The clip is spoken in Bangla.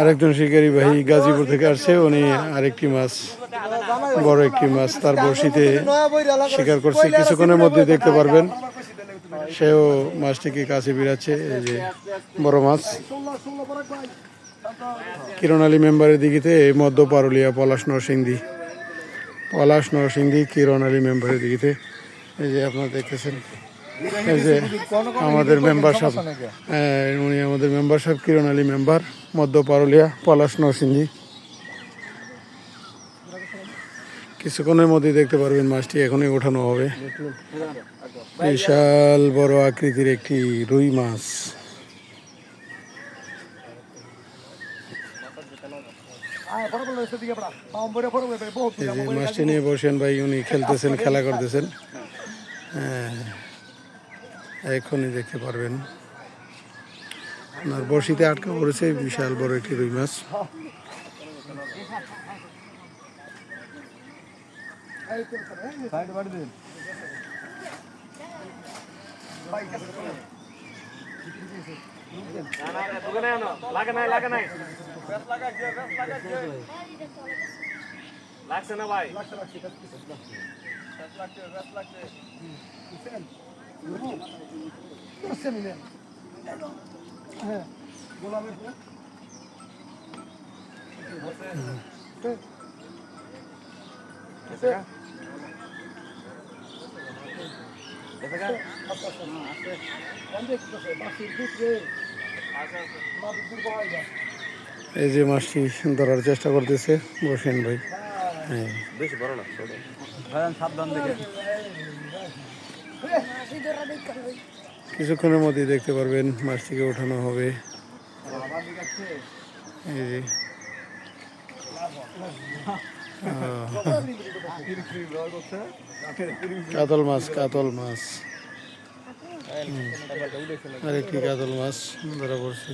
আরেকজন শিকারী ভাই গাজীপুর থেকে আসছে, উনি আরেকটি মাছ, বড় একটি মাছ তার বড়শিতে শিকার করছে। কিছুক্ষণের মধ্যে দেখতে পারবেন সেও মাছটিকে কাছে বিড়াচ্ছে। এই যে বড় মাছ। কিরণ আলী মেম্বারের দিঘিতে মধ্য পারুলিয়া পলাশ নরসিংদী কিরণ আলী মেম্বারের দিঘিতে। এই যে আপনারা দেখতেছেন, এই যে আমাদের মেম্বার সাহেব, উনি আমাদের মেম্বার সাহেব কিরণ আলী মেম্বার, মধ্য পারুলিয়া পলাশ নরসিংদী। কিছুক্ষণের মধ্যে দেখতে পারবেন মাছটি এখনই ওঠানো হবে। বিশাল বড় আকৃতির একটি রুই মাছ। মাছটি নিয়ে বসেন ভাই, উনি খেলতেছেন, খেলা করতেছেন। এখনই দেখতে পারবেন আপনার বড়শিতে আটকা পড়েছে বিশাল বড় একটি রুই মাছ। লাগছে না ভাই? এই যে মাছটি ধরার চেষ্টা করতেছে বসেন ভাই। হ্যাঁ, বেশি বড় না, সাবধান দেখে। কিছুক্ষণের মধ্যে দেখতে পারবেন মাছটিকে ওঠানো হবে। এই যে কাতল মাছ আরেকটি কাতল মাছ ধরা পড়ছে।